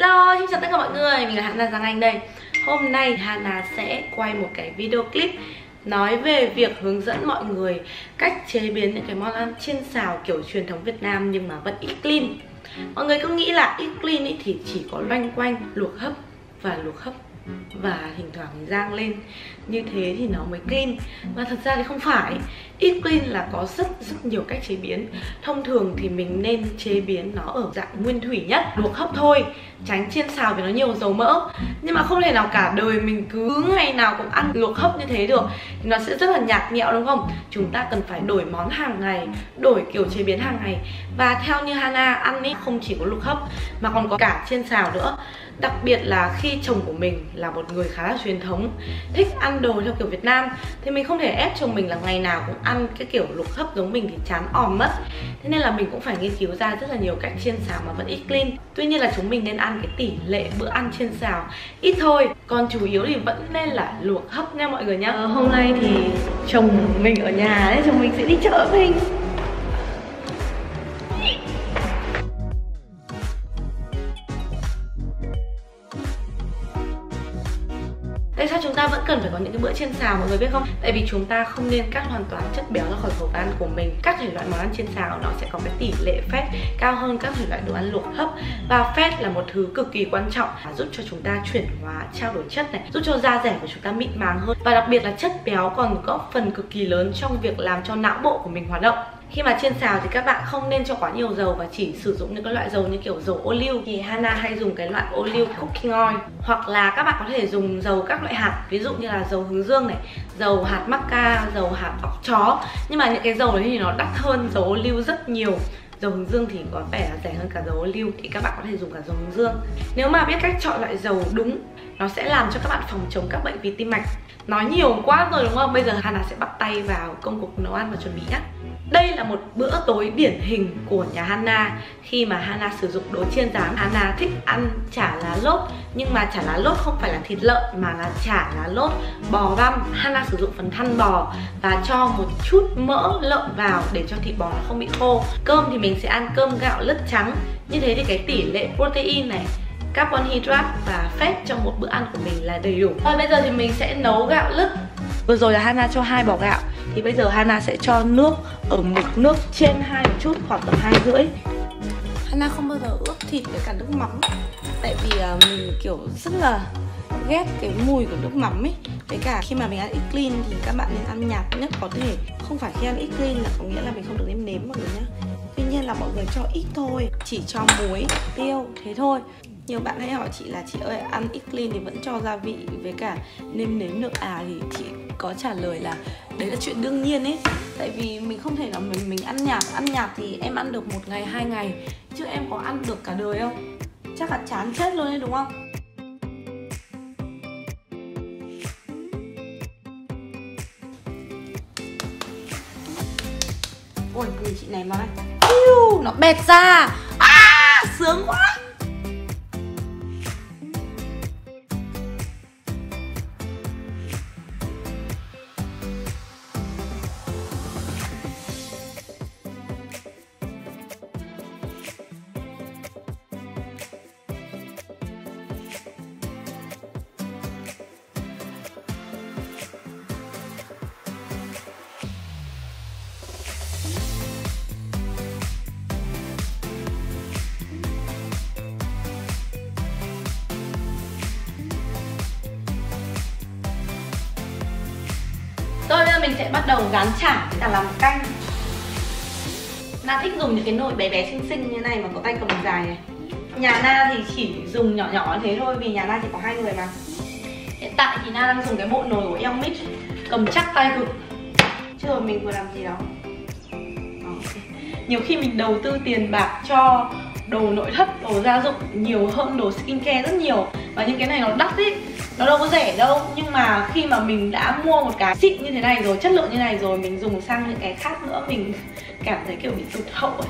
Hello, xin chào tất cả mọi người, mình là Hana Giang Anh đây. Hôm nay Hana sẽ quay một cái video clip nói về việc hướng dẫn mọi người cách chế biến những cái món ăn chiên xào kiểu truyền thống Việt Nam nhưng mà vẫn ít clean. Mọi người cứ nghĩ là ít clean ý thì chỉ có loanh quanh luộc hấp và thỉnh thoảng rang lên, như thế thì nó mới clean. Và thật ra thì không phải. Ít clean là có rất nhiều cách chế biến. Thông thường thì mình nên chế biến nó ở dạng nguyên thủy nhất, luộc hấp thôi, tránh chiên xào vì nó nhiều dầu mỡ. Nhưng mà không thể nào cả đời mình cứ ngày nào cũng ăn luộc hấp như thế được, thì nó sẽ rất là nhạt nhẽo đúng không? Chúng ta cần phải đổi món hàng ngày, đổi kiểu chế biến hàng ngày. Và theo như Hana ăn ý, không chỉ có luộc hấp mà còn có cả chiên xào nữa. Đặc biệt là khi chồng của mình là một người khá là truyền thống, thích ăn đồ theo kiểu Việt Nam, thì mình không thể ép chồng mình là ngày nào cũng ăn cái kiểu luộc hấp giống mình thì chán òm mất. Thế nên là mình cũng phải nghiên cứu ra rất là nhiều cách chiên xào mà vẫn ít clean. Tuy nhiên là chúng mình nên ăn cái tỷ lệ bữa ăn chiên xào ít thôi, còn chủ yếu thì vẫn nên là luộc hấp nha mọi người nhá. Hôm nay thì chồng mình ở nhà đấy, chồng mình sẽ đi chợ mình. Tại sao chúng ta vẫn cần phải có những cái bữa chiên xào mọi người biết không? Tại vì chúng ta không nên cắt hoàn toàn chất béo ra khỏi khẩu phần ăn của mình. Các thể loại món ăn chiên xào nó sẽ có cái tỷ lệ fat cao hơn các thể loại đồ ăn luộc hấp. Và fat là một thứ cực kỳ quan trọng, giúp cho chúng ta chuyển hóa trao đổi chất này, giúp cho da dẻ của chúng ta mịn màng hơn. Và đặc biệt là chất béo còn góp phần cực kỳ lớn trong việc làm cho não bộ của mình hoạt động. Khi mà chiên xào thì các bạn không nên cho quá nhiều dầu và chỉ sử dụng những cái loại dầu như kiểu dầu ô liu. Thì Hana hay dùng cái loại ô liu cooking oil, hoặc là các bạn có thể dùng dầu các loại hạt, ví dụ như là dầu hướng dương này, dầu hạt macca, dầu hạt óc chó. Nhưng mà những cái dầu đấy thì nó đắt hơn dầu ô liu rất nhiều. Dầu hướng dương thì có vẻ là rẻ hơn cả dầu ô liu, thì các bạn có thể dùng cả dầu hướng dương. Nếu mà biết cách chọn loại dầu đúng, nó sẽ làm cho các bạn phòng chống các bệnh về tim mạch. Nói nhiều quá rồi đúng không? Bây giờ Hana sẽ bắt tay vào công cuộc nấu ăn và chuẩn bị nhé. Đây là một bữa tối điển hình của nhà Hana. Khi mà Hana sử dụng đồ chiên rán, Hana thích ăn chả lá lốt. Nhưng mà chả lá lốt không phải là thịt lợn mà là chả lá lốt bò băm. Hana sử dụng phần thăn bò và cho một chút mỡ lợn vào để cho thịt bò nó không bị khô. Cơm thì mình sẽ ăn cơm gạo lứt trắng. Như thế thì cái tỷ lệ protein này, carbon hydrate và fat trong một bữa ăn của mình là đầy đủ. Rồi bây giờ thì mình sẽ nấu gạo lứt. Vừa rồi là Hana cho 2 bò gạo, thì bây giờ Hana sẽ cho nước ở mực nước trên 2 một chút, khoảng tầm 2,5. Hana không bao giờ ướp thịt với cả nước mắm, tại vì mình kiểu rất là ghét cái mùi của nước mắm ấy. Với cả khi mà mình ăn ít clean thì các bạn nên ăn nhạt nhất có thể. Không phải khi ăn ít clean là có nghĩa là mình không được nêm nếm mọi người nhá. Tuy nhiên là mọi người cho ít thôi, chỉ cho muối, tiêu, thế thôi. Nhiều bạn hay hỏi chị là chị ơi, ăn ít clean thì vẫn cho gia vị với cả nêm nếm được à? Thì chị có trả lời là đấy là chuyện đương nhiên ấy. Tại vì mình không thể nào mình ăn nhạt thì em ăn được 1 ngày 2 ngày, chứ em có ăn được cả đời không? Chắc là chán chết luôn đấy đúng không? Ôi, nhìn chị này vào đây. Nó bẹt ra. Sướng quá. Rồi bây giờ mình sẽ bắt đầu rán chả với cả làm canh. Na thích dùng những cái nồi bé bé xinh xinh như này mà có tay cầm dài này. Nhà Na thì chỉ dùng nhỏ nhỏ như thế thôi, vì nhà Na chỉ có 2 người mà. Hiện tại thì Na đang dùng cái bộ nồi của Elmit, cầm chắc tay cực. Chứ rồi mình vừa làm gì đó. Nhiều khi mình đầu tư tiền bạc cho đồ nội thất, đồ gia dụng nhiều hơn đồ skincare rất nhiều. Và những cái này nó đắt ý, nó đâu có rẻ đâu. Nhưng mà khi mà mình đã mua một cái xịn như thế này rồi, chất lượng như này rồi, mình dùng sang những cái khác nữa, mình cảm thấy kiểu bị tụt hậu ấy.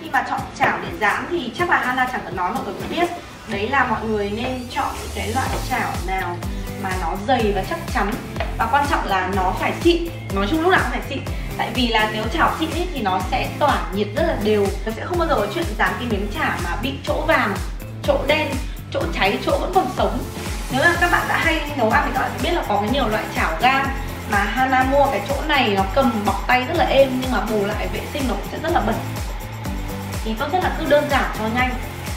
Khi mà chọn chảo để rán thì chắc là Hana chẳng cần nói, mọi người cũng biết. Đấy là mọi người nên chọn những cái loại chảo nào mà nó dày và chắc chắn. Và quan trọng là nó phải xịn. Nói chung lúc nào cũng phải xịn. Tại vì là nếu chảo xịn ấy thì nó sẽ tỏa nhiệt rất là đều. Nó sẽ không bao giờ có chuyện dán cái miếng chả mà bị chỗ vàng, chỗ đen, chỗ cháy, chỗ vẫn còn sống. Nếu là các bạn đã hay nấu ăn thì các bạn sẽ biết là có cái nhiều loại chảo gang mà Hana mua cái chỗ này nó cầm bọc tay rất là êm, nhưng mà bù lại vệ sinh nó cũng sẽ rất là bẩn. Thì tốt nhất là cứ đơn giản cho nhanh.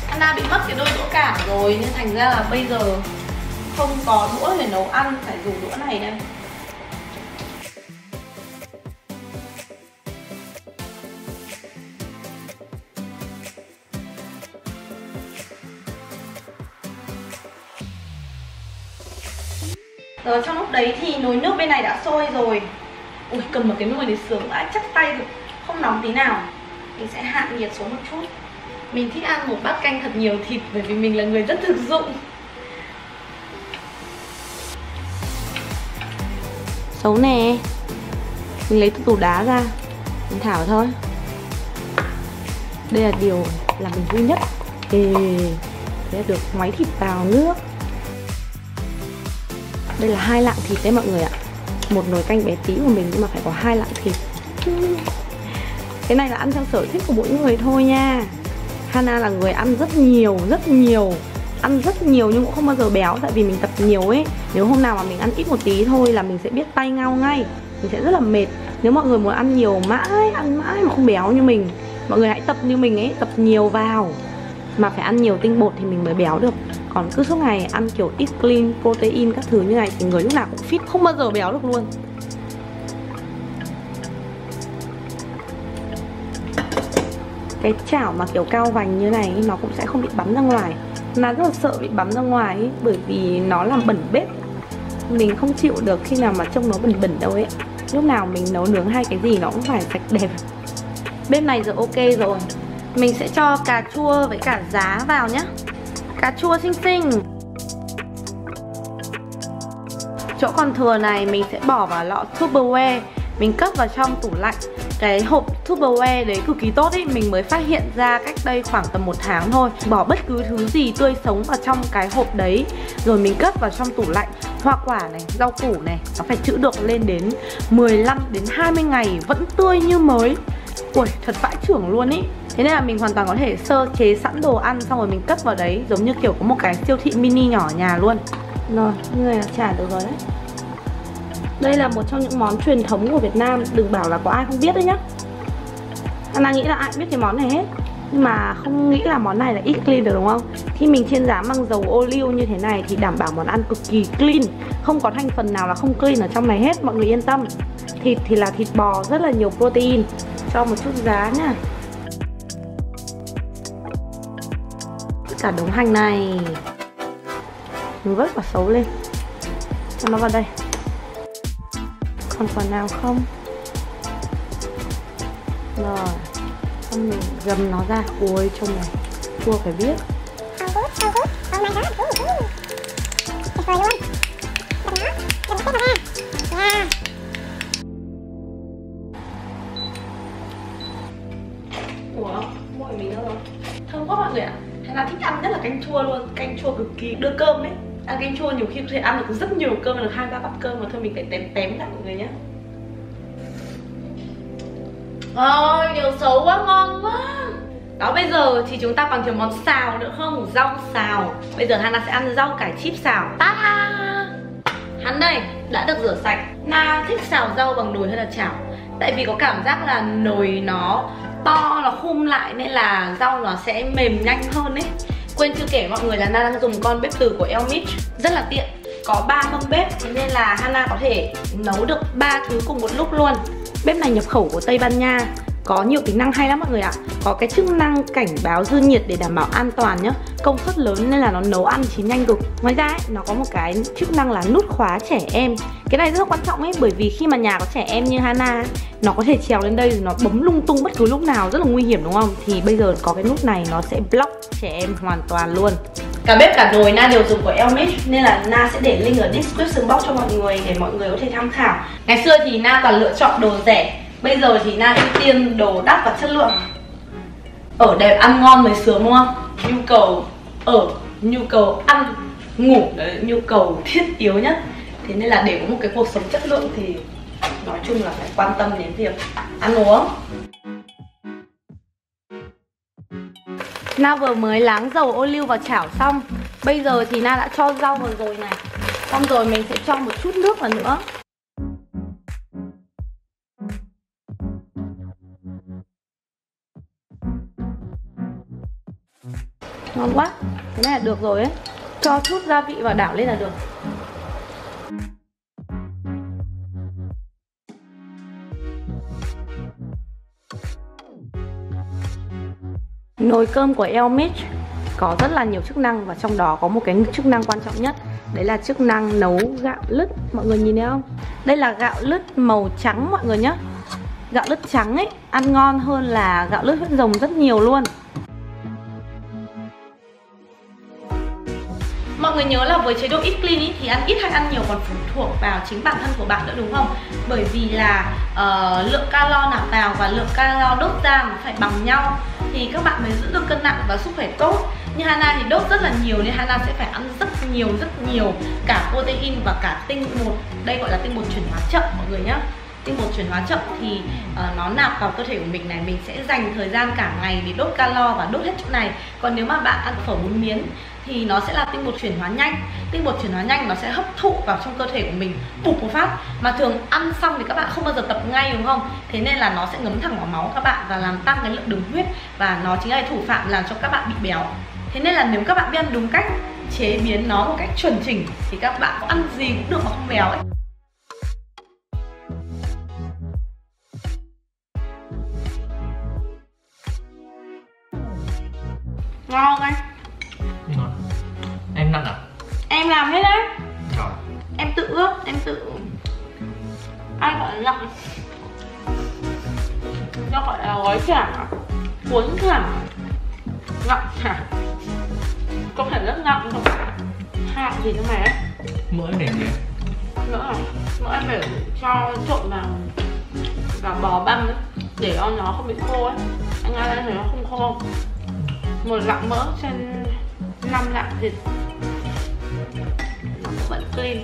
Hana bị mất cái đôi đũa cả rồi nên thành ra là bây giờ không có đũa để nấu ăn, phải dùng đũa này đây. Rồi trong lúc đấy thì nồi nước bên này đã sôi rồi. Ui, cầm một cái nồi để sướng đã chắc tay rồi, không nóng tí nào. Mình sẽ hạ nhiệt xuống một chút. Mình thích ăn một bát canh thật nhiều thịt bởi vì mình là người rất thực dụng. Xấu nè. Mình lấy từ tủ đá ra, mình thả vào thôi. Đây là điều làm mình vui nhất. Thế là được ngoáy thịt vào nước. Đây là 2 lạng thịt đấy mọi người ạ. Một nồi canh bé tí của mình nhưng mà phải có 2 lạng thịt. Cái này là ăn theo sở thích của mỗi người thôi nha. Hana là người ăn rất nhiều. Ăn rất nhiều nhưng cũng không bao giờ béo. Tại vì mình tập nhiều ấy. Nếu hôm nào mà mình ăn ít một tí thôi là mình sẽ biết tay ngao ngay. Mình sẽ rất là mệt. Nếu mọi người muốn ăn nhiều mãi, ăn mãi mà không béo như mình, mọi người hãy tập như mình ấy, tập nhiều vào. Mà phải ăn nhiều tinh bột thì mình mới béo được. Còn cứ suốt ngày ăn kiểu eat clean, protein các thứ như này thì người lúc nào cũng fit, không bao giờ béo được luôn. Cái chảo mà kiểu cao vành như này nó cũng sẽ không bị bắn ra ngoài. Nó rất là sợ bị bắn ra ngoài ấy, bởi vì nó làm bẩn bếp. Mình không chịu được khi nào mà trông nó bẩn bẩn đâu ấy. Lúc nào mình nấu nướng hay cái gì nó cũng phải sạch đẹp. Bếp này giờ ok rồi. Mình sẽ cho cà chua với cả giá vào nhé. Cà chua xinh xinh. Chỗ còn thừa này mình sẽ bỏ vào lọ Tupperware. Mình cất vào trong tủ lạnh. Cái hộp Tupperware đấy cực kỳ tốt ý. Mình mới phát hiện ra cách đây khoảng tầm 1 tháng thôi. Bỏ bất cứ thứ gì tươi sống vào trong cái hộp đấy, rồi mình cất vào trong tủ lạnh. Hoa quả này, rau củ này, nó phải trữ được lên đến 15 đến 20 ngày vẫn tươi như mới. Ui, thật vãi chưởng luôn ý. Thế nên là mình hoàn toàn có thể sơ chế sẵn đồ ăn xong rồi mình cất vào đấy, giống như kiểu có một cái siêu thị mini nhỏ ở nhà luôn. Rồi, như này là chả được rồi đấy. Đây là một trong những món truyền thống của Việt Nam. Đừng bảo là có ai không biết đấy nhá. Hana nghĩ là ai biết cái món này hết, nhưng mà không nghĩ là món này là eat clean được đúng không? Khi mình chiên rán bằng dầu ô liu như thế này thì đảm bảo món ăn cực kỳ clean. Không có thành phần nào là không clean ở trong này hết, mọi người yên tâm. Thịt thì là thịt bò rất là nhiều protein. Cho một chút giá nhá. Tất cả đống hành này mình vớt quả xấu lên, cho nó vào đây. Còn quả nào không? Rồi, xong mình gầm nó ra. Ôi trông này, chua phải biết. Ủa, mỗi mình đâu rồi? Thơm quá mọi người ạ. Hana thích ăn nhất là canh chua luôn. Canh chua cực kỳ đưa cơm đấy. Ăn canh chua nhiều khi có thể ăn được rất nhiều cơm, được 2-3 bát cơm mà thôi mình phải tém lại mọi người nhé. Ôi, điều xấu quá, ngon quá. Đó, bây giờ thì chúng ta còn thiếu món xào nữa không? Rau xào. Bây giờ Hana sẽ ăn rau cải chip xào. Ta-da! Hắn đây, đã được rửa sạch. Na thích xào rau bằng nồi hay là chảo? Tại vì có cảm giác là nồi nó to, nó khum lại nên là rau nó sẽ mềm nhanh hơn ấy. Quên chưa kể mọi người là Na đang dùng con bếp từ của Elmich. Rất là tiện. Có 3 mâm bếp, thế nên là Hana có thể nấu được 3 thứ cùng một lúc luôn. Bếp này nhập khẩu của Tây Ban Nha. Có nhiều tính năng hay lắm mọi người ạ. Có cái chức năng cảnh báo dư nhiệt để đảm bảo an toàn nhá. Công suất lớn nên là nó nấu ăn chín nhanh cực. Ngoài ra ấy, nó có một cái chức năng là nút khóa trẻ em. Cái này rất là quan trọng ấy, bởi vì khi mà nhà có trẻ em như Hana, nó có thể trèo lên đây rồi nó bấm lung tung bất cứ lúc nào, rất là nguy hiểm đúng không? Thì bây giờ có cái nút này nó sẽ block trẻ em hoàn toàn luôn. Cả bếp cả nồi Na đều dùng của Elmich, nên là Na sẽ để link ở description box cho mọi người để mọi người có thể tham khảo. Ngày xưa thì Na toàn lựa chọn đồ rẻ, bây giờ thì Na ưu tiên đồ đắt và chất lượng. Ở đẹp ăn ngon mới sướng đúng không? Nhu cầu ở, nhu cầu ăn, ngủ là nhu cầu thiết yếu nhất. Thế nên là để có một cái cuộc sống chất lượng thì Nói chung là phải quan tâm đến việc ăn uống. Na vừa mới láng dầu ô liu vào chảo xong. Bây giờ thì Na đã cho rau vào rồi này. Xong rồi mình sẽ cho một chút nước vào nữa. Ngon quá. Thế này là được rồi ấy. Cho chút gia vị vào đảo lên là được. Nồi cơm của Elmich có rất là nhiều chức năng, và trong đó có một cái chức năng quan trọng nhất. Đấy là chức năng nấu gạo lứt. Mọi người nhìn thấy không? Đây là gạo lứt màu trắng mọi người nhé. Gạo lứt trắng ấy ăn ngon hơn là gạo lứt huyết rồng rất nhiều luôn. Mọi người nhớ là với chế độ eat clean ý, thì ăn ít hay ăn nhiều còn phụ thuộc vào chính bản thân của bạn nữa, đúng không? Bởi vì là lượng calo nạp vào và lượng calo đốt ra nó phải bằng nhau thì các bạn mới giữ được cân nặng và sức khỏe tốt. Như Hana thì đốt rất là nhiều nên Hana sẽ phải ăn rất nhiều cả protein và cả tinh bột. Đây gọi là tinh bột chuyển hóa chậm mọi người nhé. Tinh bột chuyển hóa chậm thì nó nạp vào cơ thể của mình này, mình sẽ dành thời gian cả ngày để đốt calo và đốt hết chỗ này. Còn nếu mà bạn ăn phở bún miến thì nó sẽ là tinh bột chuyển hóa nhanh. Tinh bột chuyển hóa nhanh nó sẽ hấp thụ vào trong cơ thể của mình bụp một phát. Mà thường ăn xong thì các bạn không bao giờ tập ngay, đúng không? Thế nên là nó sẽ ngấm thẳng vào máu các bạn và làm tăng cái lượng đường huyết, và nó chính là thủ phạm làm cho các bạn bị béo. Thế nên là nếu các bạn biết ăn đúng cách, chế biến nó một cách chuẩn chỉnh thì các bạn có ăn gì cũng được mà không béo ấy. Ngon anh. Ngon. Em ăn à? Em làm hết đấy. Rồi. Em tự ướp, em tự ăn gọi là nặng. Nó gọi là gói chả, cuốn chả, nặng chả. Có thể rất nặng không? Hạt gì trong này ấy. Mỡ này gì? Mỡ em phải cho trộn vào bò băm ấy, để cho nó không bị khô ấy. Anh ăn lên thì nó không khô. Một lạng mỡ trên 5 lạng thịt nó vẫn clean.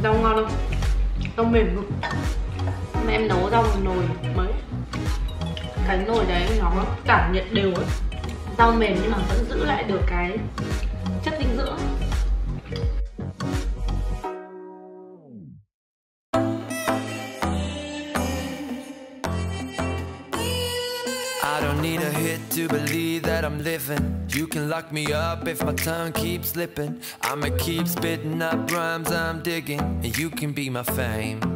Rau ngon không? Rau mềm luôn. Mà em nấu rau vào nồi mới. Cái nồi đấy nó tản nhiệt đều ấy. Rau mềm nhưng mà vẫn giữ lại được cái chất dinh dưỡng. I don't need a hit to believe that I'm living. You can lock me up if my tongue keeps slipping. I'ma keep spitting up rhymes I'm digging, and you can be my fame.